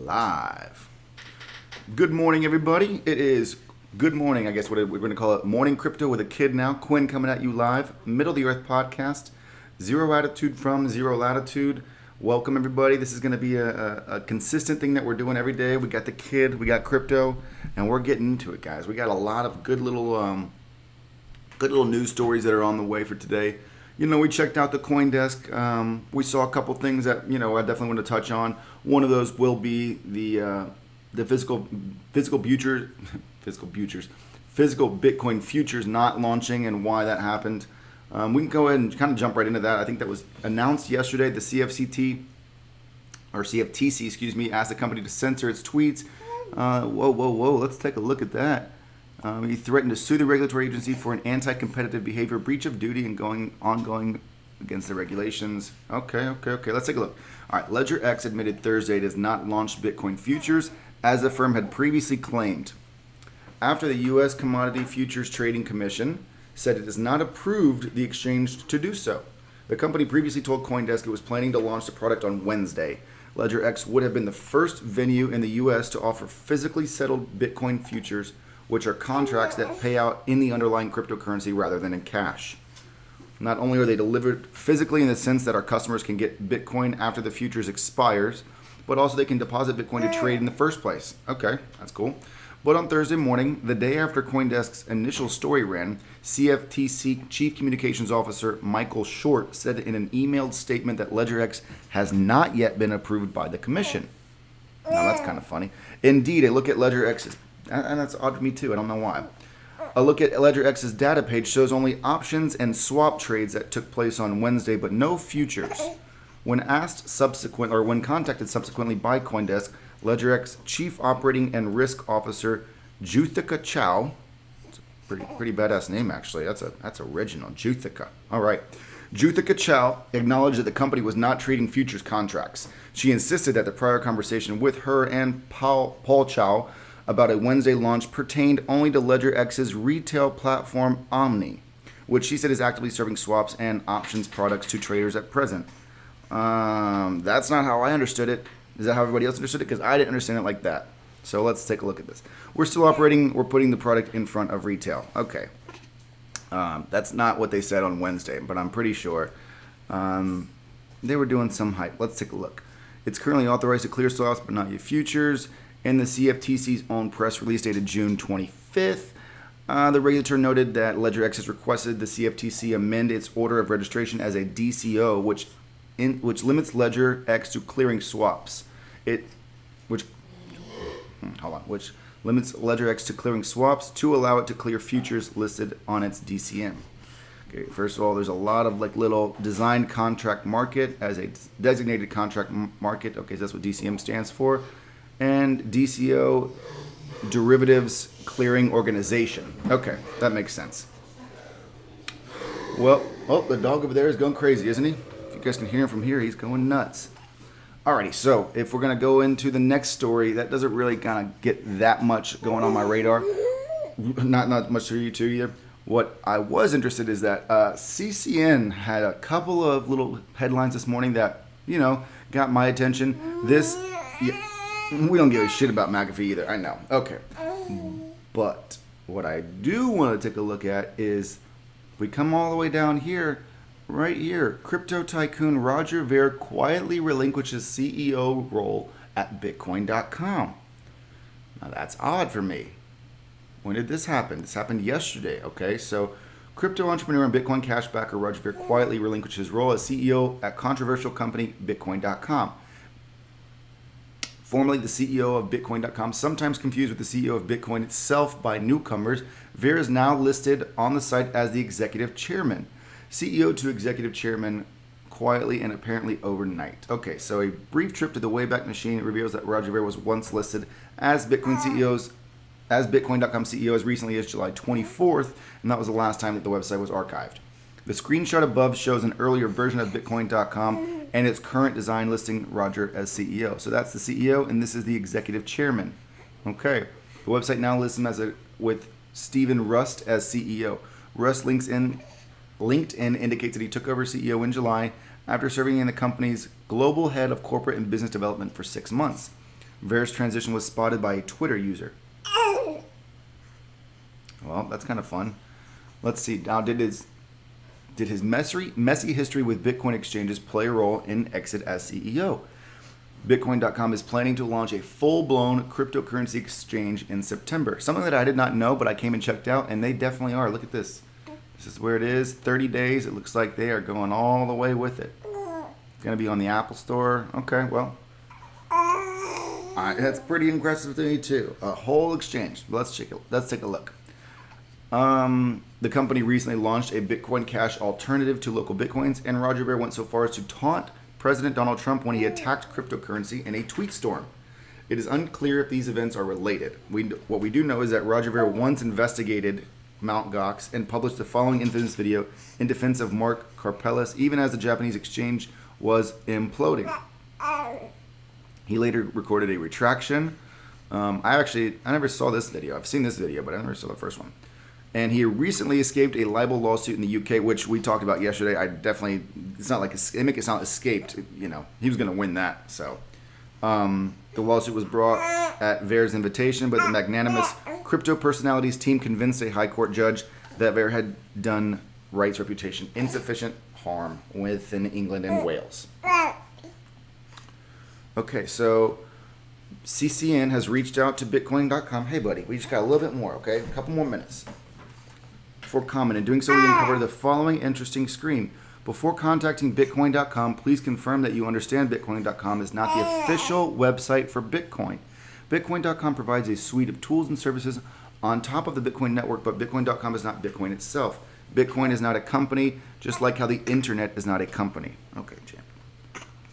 live. Good morning, everybody. It is good morning, I guess what we're going to call it. Morning Crypto with a Kid now. Quinn coming at you live. Middle of the Earth podcast. Zero attitude from Zero Latitude. Welcome, everybody. This is going to be a consistent thing that we're doing every day. We got the Kid, we got crypto, and we're getting into it, guys. We got a lot of good little news stories that are on the way for today. You know, we checked out the CoinDesk. We saw a couple things that, you know, I definitely want to touch on. One of those will be the physical Bitcoin futures not launching and why that happened. We can go ahead and kind of jump right into that. I think that was announced yesterday. The CFTC, asked the company to censor its tweets. Whoa. Let's take a look at that. He threatened to sue the regulatory agency for an anti-competitive behavior, breach of duty, and ongoing against the regulations. Okay. Let's take a look. All right. LedgerX admitted Thursday it has not launched Bitcoin futures, as the firm had previously claimed. After the U.S. Commodity Futures Trading Commission said it has not approved the exchange to do so. The company previously told CoinDesk it was planning to launch the product on Wednesday. LedgerX would have been the first venue in the U.S. to offer physically settled Bitcoin futures, which are contracts that pay out in the underlying cryptocurrency rather than in cash. Not only are they delivered physically in the sense that our customers can get Bitcoin after the futures expires, but also they can deposit Bitcoin to trade in the first place. Okay, that's cool. But on Thursday morning, the day after CoinDesk's initial story ran, CFTC Chief Communications Officer Michael Short said in an emailed statement that LedgerX has not yet been approved by the commission. Now that's kind of funny. Indeed, a look at LedgerX's, and that's odd to me too, I don't know why. A look at LedgerX's data page shows only options and swap trades that took place on Wednesday, but no futures. When contacted subsequently by CoinDesk, LedgerX Chief Operating and Risk Officer Juthika Chow, it's a pretty badass name actually. That's original, Juthika. All right. Juthika Chow acknowledged that the company was not trading futures contracts. She insisted that the prior conversation with her and Paul Chow about a Wednesday launch pertained only to LedgerX's retail platform Omni, which she said is actively serving swaps and options products to traders at present. That's not how I understood it. Is that how everybody else understood it? Because I didn't understand it like that. So let's take a look at this. We're still operating. We're putting the product in front of retail. Okay. That's not what they said on Wednesday, but I'm pretty sure they were doing some hype. Let's take a look. It's currently authorized to clear swaps, but not yet futures. In the CFTC's own press release dated June 25th, the regulator noted that LedgerX has requested the CFTC amend its order of registration as a DCO, which limits LedgerX to clearing swaps. Which limits LedgerX to clearing swaps to allow it to clear futures listed on its DCM. Okay, first of all, there's a lot of little designed contract market as a designated contract market. Okay, so that's what DCM stands for. And DCO, Derivatives Clearing Organization. Okay, that makes sense. Well, the dog over there is going crazy, isn't he? If you guys can hear him from here, he's going nuts. Alrighty, so if we're going to go into the next story, that doesn't really kind of get that much going on my radar. Not much for you too either. What I was interested is that CCN had a couple of little headlines this morning that, got my attention. We don't give a shit about McAfee either, I know. Okay. But what I do want to take a look at is, we come all the way down here, right here, crypto tycoon Roger Ver quietly relinquishes CEO role at Bitcoin.com. Now that's odd for me. When did this happen? This happened yesterday, okay? So crypto entrepreneur and Bitcoin cash backer Roger Ver quietly relinquished his role as CEO at controversial company Bitcoin.com. Formerly the CEO of Bitcoin.com, sometimes confused with the CEO of Bitcoin itself by newcomers, Ver is now listed on the site as the executive chairman. CEO to executive chairman quietly and apparently overnight. Okay, so a brief trip to the Wayback Machine reveals that Roger Ver was once listed as Bitcoin.com CEO as recently as July 24th, and that was the last time that the website was archived. The screenshot above shows an earlier version of Bitcoin.com and its current design listing Roger as CEO. So that's the CEO, and this is the executive chairman. Okay. The website now lists him with Stephen Rust as CEO. Rust LinkedIn indicates that he took over CEO in July after serving in the company's global head of corporate and business development for 6 months. Ver's transition was spotted by a Twitter user. Well, that's kind of fun. Let's see. Now, did his messy history with Bitcoin exchanges play a role in exit as CEO? Bitcoin.com is planning to launch a full-blown cryptocurrency exchange in September. Something that I did not know, but I came and checked out, and they definitely are. Look at this. This is where it is. 30 days. It looks like they are going all the way with it. It's going to be on the Apple Store. Okay, well. That's pretty impressive to me, too. A whole exchange. Let's take a look. The company recently launched a Bitcoin Cash alternative to local Bitcoins, and Roger Ver went so far as to taunt President Donald Trump when he attacked cryptocurrency in a tweet storm. It is unclear if these events are related. What we do know is that Roger Ver once investigated Mt. Gox and published the following infamous video in defense of Mark Karpeles, even as the Japanese exchange was imploding. He later recorded a retraction. I never saw this video. I've seen this video, but I never saw the first one. And he recently escaped a libel lawsuit in the UK, which we talked about yesterday. It's not like they make it sound escaped. You know, he was going to win that. So the lawsuit was brought at Ver's invitation, but the magnanimous crypto personalities team convinced a high court judge that Ver had done rights reputation insufficient harm within England and Wales. Okay, so CCN has reached out to Bitcoin.com. Hey, buddy, we just got a little bit more, okay? A couple more minutes. For comment. In doing so, we uncover the following interesting screen. Before contacting Bitcoin.com, please confirm that you understand Bitcoin.com is not the official website for Bitcoin. Bitcoin.com provides a suite of tools and services on top of the Bitcoin network, but Bitcoin.com is not Bitcoin itself. Bitcoin is not a company, just like how the internet is not a company. Okay, champ.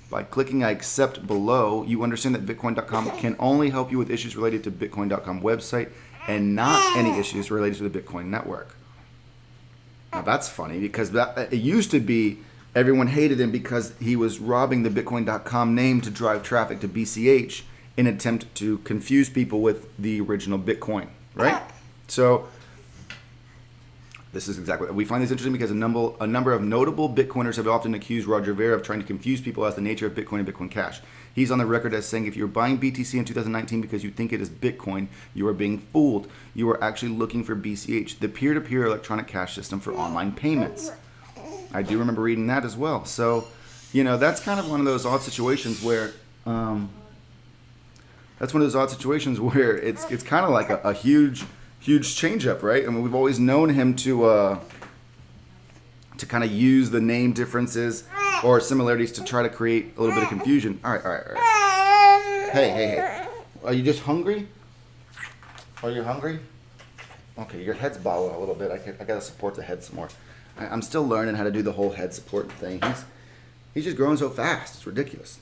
By clicking I accept below, you understand that Bitcoin.com can only help you with issues related to Bitcoin.com website and not any issues related to the Bitcoin network. Now that's funny because it used to be everyone hated him because he was robbing the Bitcoin.com name to drive traffic to BCH in an attempt to confuse people with the original Bitcoin, right? So this is exactly what we find this interesting because a number of notable Bitcoiners have often accused Roger Ver of trying to confuse people as the nature of Bitcoin and Bitcoin Cash. He's on the record as saying if you're buying BTC in 2019 because you think it is Bitcoin, you are being fooled. You are actually looking for BCH, the peer-to-peer electronic cash system for online payments. I do remember reading that as well. So, you know, that's kind of one of those odd situations where it's kind of like a huge change up, right? I mean, we've always known him to kind of use the name differences or similarities to try to create a little bit of confusion. All right. Hey. Are you just hungry? Are you hungry? Okay, your head's bobbling a little bit. I gotta support the head some more. I'm still learning how to do the whole head support thing. He's just growing so fast. It's ridiculous.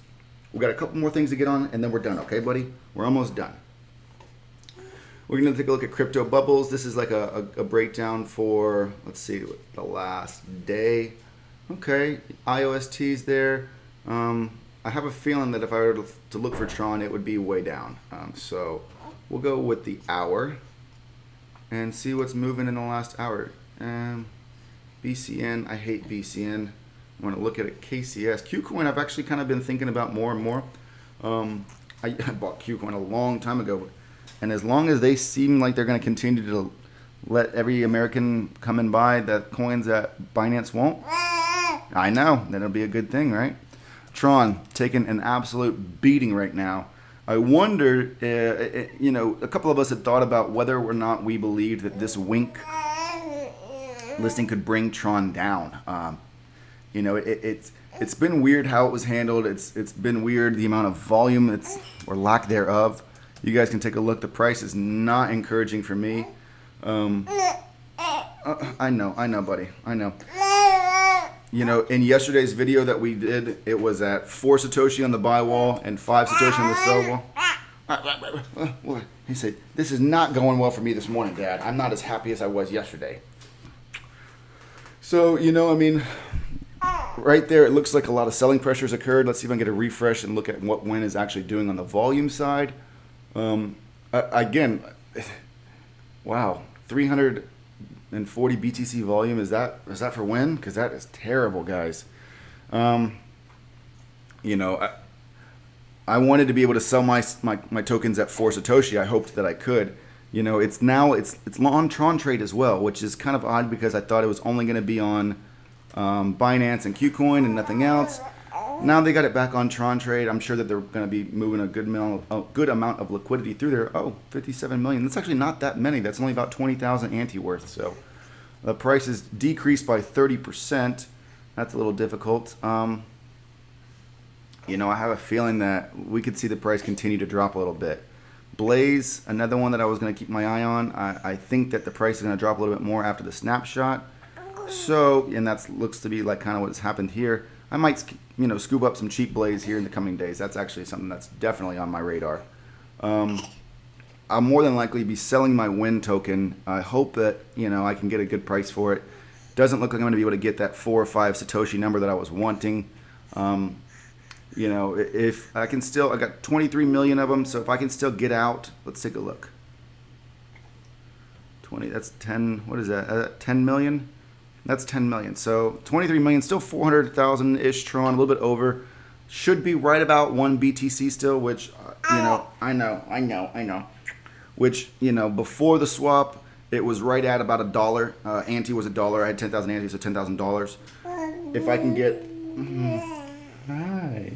We got a couple more things to get on, and then we're done. Okay, buddy? We're almost done. We're going to take a look at crypto bubbles. This is like a breakdown for, let's see, the last day. Okay, IOST's there. I have a feeling that if I were to look for Tron, it would be way down. So we'll go with the hour and see what's moving in the last hour. BCN, I hate BCN. I want to look at it. KCS. Qcoin, I've actually kind of been thinking about more and more. I bought Qcoin a long time ago. And as long as they seem like they're going to continue to let every American come and buy the coins that Binance won't, I know, then it'll be a good thing, right? Tron taking an absolute beating right now. I wonder, a couple of us had thought about whether or not we believed that this Wink listing could bring Tron down. It's been weird how it was handled. It's been weird the amount of volume or lack thereof. You guys can take a look. The price is not encouraging for me. I know, buddy. I know. In yesterday's video that we did, it was at 4 Satoshi on the buy wall and 5 Satoshi on the sell wall. He said, "This is not going well for me this morning, Dad. I'm not as happy as I was yesterday." So, right there, it looks like a lot of selling pressures occurred. Let's see if I can get a refresh and look at what Win is actually doing on the volume side. Again, wow, 340 BTC volume. Is that for Win? Because that is terrible, guys. I wanted to be able to sell my tokens at 4 Satoshi. I hoped that I could. You know, it's on Tron Trade as well, which is kind of odd because I thought it was only going to be on Binance and KuCoin and nothing else. Now they got it back on Tron Trade. I'm sure that they're going to be moving a good amount of liquidity through there. Oh, 57 million. That's actually not that many. That's only about 20,000 ante worth. So the price is decreased by 30%. That's a little difficult. You know, I have a feeling that we could see the price continue to drop a little bit. Blaze, another one that I was going to keep my eye on. I think that the price is going to drop a little bit more after the snapshot. So, and that looks to be like kind of what's happened here. I might, you know, scoop up some cheap Blaze here in the coming days. That's actually something that's definitely on my radar. I'll more than likely be selling my Win token. I hope that, you know, I can get a good price for it. Doesn't look like I'm going to be able to get that 4 or 5 Satoshi number that I was wanting. You know, if I can still, I got 23 million of them. So if I can still get out, let's take a look. 20, that's 10, what is that? 10 million? That's 10 million. So 23 million, still 400,000-ish Tron, a little bit over. Should be right about 1 BTC still, which, you know, I know. Which, you know, before the swap, it was right at about $1. Ante was $1. I had 10,000 ante, so $10,000. If I can get... Hi.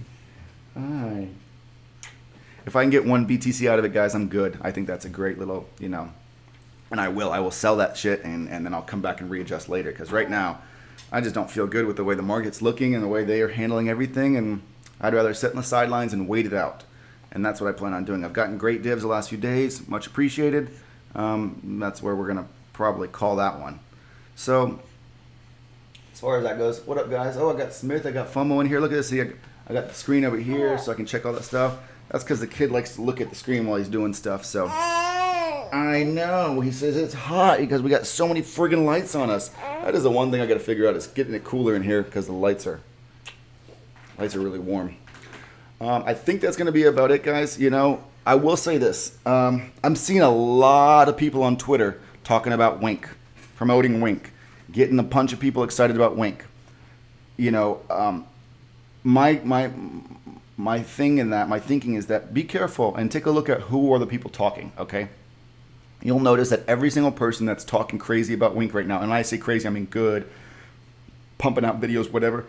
If I can get 1 BTC out of it, guys, I'm good. I think that's a great little, you know... And I will sell that shit, and then I'll come back and readjust later. Because right now, I just don't feel good with the way the market's looking and the way they are handling everything. And I'd rather sit on the sidelines and wait it out. And that's what I plan on doing. I've gotten great divs the last few days. Much appreciated. That's where we're going to probably call that one. So, as far as that goes, what up, guys? Oh, I got Smith. I got FOMO in here. Look at this. See, I got the screen over here so I can check all that stuff. That's because the kid likes to look at the screen while he's doing stuff. So... I know. He says it's hot because we got so many friggin' lights on us. That is the one thing I got to figure out is getting it cooler in here because the lights are really warm. I think that's going to be about it, guys. You know, I will say this. I'm seeing a lot of people on Twitter talking about Wink, promoting Wink, getting a bunch of people excited about Wink. You know, my thinking is that be careful and take a look at who are the people talking, okay? You'll notice that every single person that's talking crazy about Wink right now, and when I say crazy, I mean good, pumping out videos, whatever,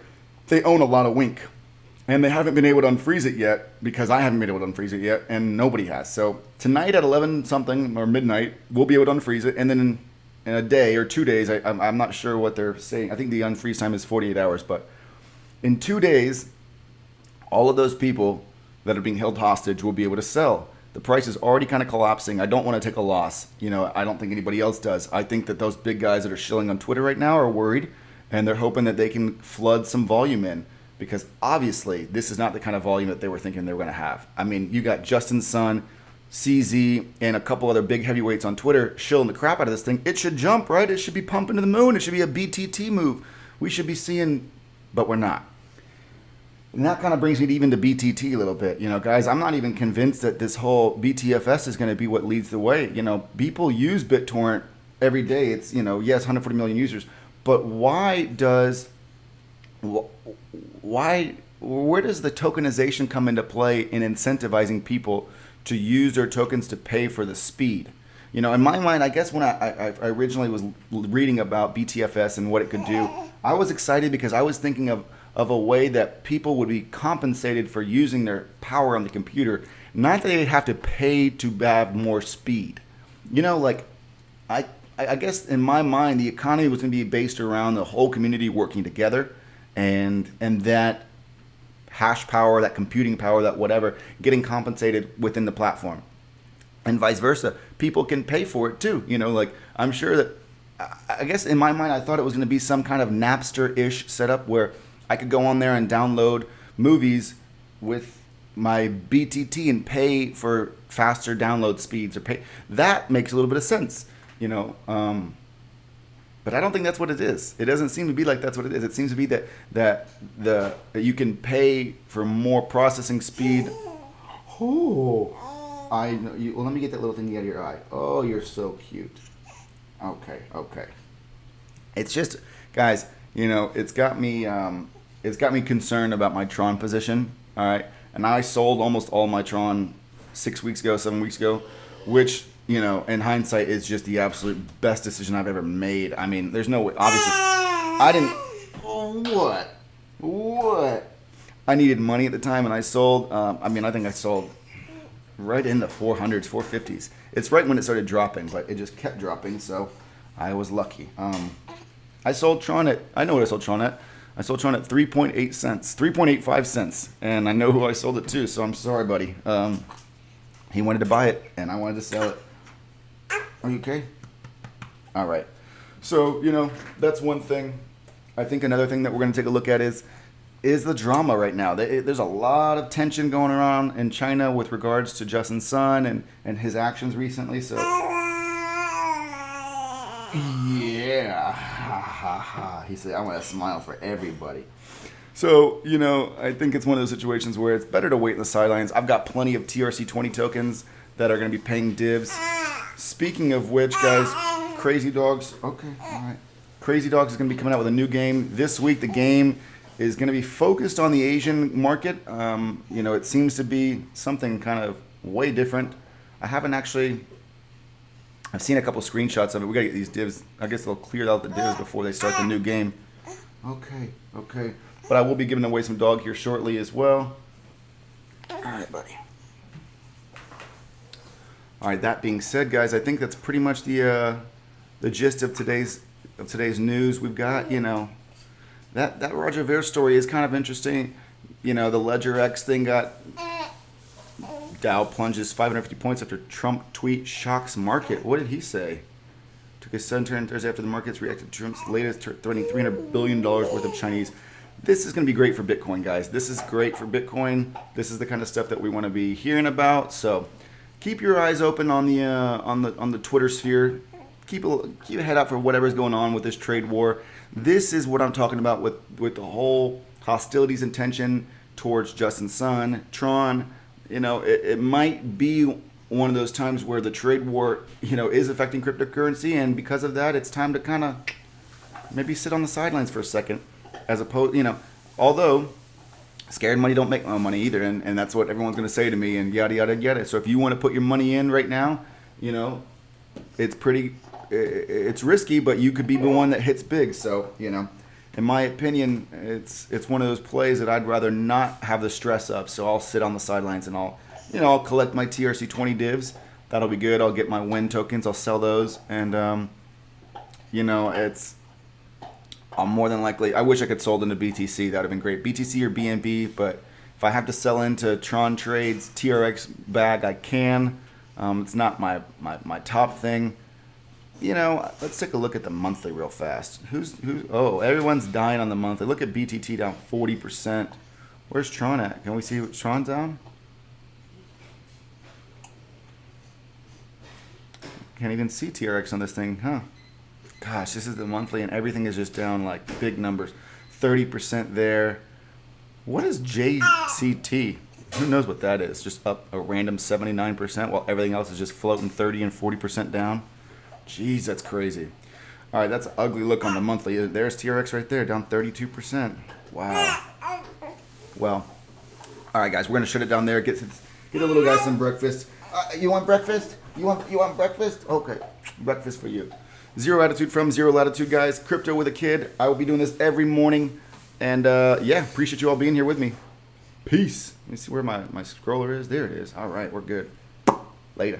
they own a lot of Wink. And they haven't been able to unfreeze it yet because I haven't been able to unfreeze it yet, and nobody has. So tonight at 11 something or midnight, we'll be able to unfreeze it. And then in a day or 2 days, I'm not sure what they're saying. I think the unfreeze time is 48 hours. But in 2 days, all of those people that are being held hostage will be able to sell. The price is already kind of collapsing. I don't want to take a loss. You know, I don't think anybody else does. I think that those big guys that are shilling on Twitter right now are worried, and they're hoping that they can flood some volume in, because obviously this is not the kind of volume that they were thinking they were going to have. I mean, you got Justin Sun, CZ, and a couple other big heavyweights on Twitter shilling the crap out of this thing. It should jump, right? It should be pumping to the moon. It should be a BTT move. We should be seeing, but we're not. And that kind of brings me to even to BTT a little bit. You know, guys, I'm not even convinced that this whole BTFS is going to be what leads the way. You know, people use BitTorrent every day. It's, you know, yes, 140 million users. But where does the tokenization come into play in incentivizing people to use their tokens to pay for the speed? You know, in my mind, I guess when I originally was reading about BTFS and what it could do, I was excited because I was thinking of a way that people would be compensated for using their power on the computer, not that they'd have to pay to have more speed. You know, like, I guess in my mind, the economy was going to be based around the whole community working together, and that hash power, that computing power, that whatever, getting compensated within the platform. And vice versa. People can pay for it too. You know, like, I'm sure that, I guess in my mind, I thought it was going to be some kind of Napster-ish setup where I could go on there and download movies with my BTT and pay for faster download speeds, or pay. That makes a little bit of sense, you know. But I don't think that's what it is. It doesn't seem to be like that's what it is. It seems to be that you can pay for more processing speed. Oh, I know. Well, let me get that little thing out of your eye. Oh, you're so cute. Okay. It's just, guys, you know, it's got me concerned about my Tron position. All right, and I sold almost all my Tron 6 weeks ago, 7 weeks ago, which, you know, in hindsight is just the absolute best decision I've ever made. I mean, there's no way, obviously, I didn't, oh, what? I needed money at the time, and I sold, I mean, I think I sold right in the 400s, 450s. It's right when it started dropping, but it just kept dropping, so I was lucky. I sold Tron at, I know what I sold Tron at. I sold Tron at 3.8 cents, 3.85 cents, and I know who I sold it to, so I'm sorry, buddy. He wanted to buy it, and I wanted to sell it. Are you okay? All right. So, you know, that's one thing. I think another thing that we're going to take a look at is the drama right now. There's a lot of tension going around in China with regards to Justin Sun and his actions recently, so... Yeah, ha ha ha. He said, I want to smile for everybody. So, you know, I think it's one of those situations where it's better to wait in the sidelines. I've got plenty of TRC20 tokens that are going to be paying divs. Speaking of which, guys, Crazy Dogs, okay, all right. Crazy Dogs is going to be coming out with a new game. This week, the game is going to be focused on the Asian market. You know, it seems to be something kind of way different. I haven't actually... I've seen a couple screenshots of it. We gotta get these divs. I guess they'll clear out the divs before they start the new game. Okay, okay. But I will be giving away some dog here shortly as well. All right, buddy. All right. That being said, guys, I think that's pretty much the gist of today's news. We've got, you know, that Roger Ver story is kind of interesting. You know, the Ledger X thing got. Dow plunges 550 points after Trump tweet shocks market. What did he say? Took a sudden turn Thursday after the markets reacted to Trump's latest threatening $300 billion worth of Chinese. This is going to be great for Bitcoin, guys. This is great for Bitcoin. This is the kind of stuff that we want to be hearing about. So keep your eyes open on the Twitter sphere. Keep a head out for whatever's going on with this trade war. This is what I'm talking about with the whole hostilities and tension towards Justin Sun, Tron. You know, it might be one of those times where the trade war, you know, is affecting cryptocurrency, and because of that, it's time to kind of maybe sit on the sidelines for a second, as opposed, you know, although scared money don't make no money either, and that's what everyone's going to say to me, and yada, yada, yada. So if you want to put your money in right now, you know, it's risky, but you could be the one that hits big. So, you know, in my opinion, it's one of those plays that I'd rather not have the stress of. So I'll sit on the sidelines and I'll collect my TRC20 divs. That'll be good. I'll get my win tokens. I'll sell those, and you know, I'm more than likely. I wish I could sold into BTC. That'd have been great. BTC or BNB, but if I have to sell into Tron Trades TRX bag, I can. It's not my top thing. You know, let's take a look at the monthly real fast. Oh, everyone's dying on the monthly. Look at BTT down 40%. Where's Tron at? Can we see what Tron's down? Can't even see TRX on this thing, huh? Gosh, this is the monthly and everything is just down like big numbers. 30% there. What is JCT? Who knows what that is? Just up a random 79% while everything else is just floating 30 and 40% down. Jeez, that's crazy. All right, that's an ugly look on the monthly. There's TRX right there, down 32%. Wow. Well, all right, guys, we're gonna shut it down there. Get the little guy some breakfast. You want breakfast? You want breakfast? Okay, breakfast for you. Zero attitude from Zero Latitude, guys. Crypto with a kid. I will be doing this every morning, and yeah, appreciate you all being here with me. Peace. Let me see where my scroller is. There it is. All right, we're good. Later.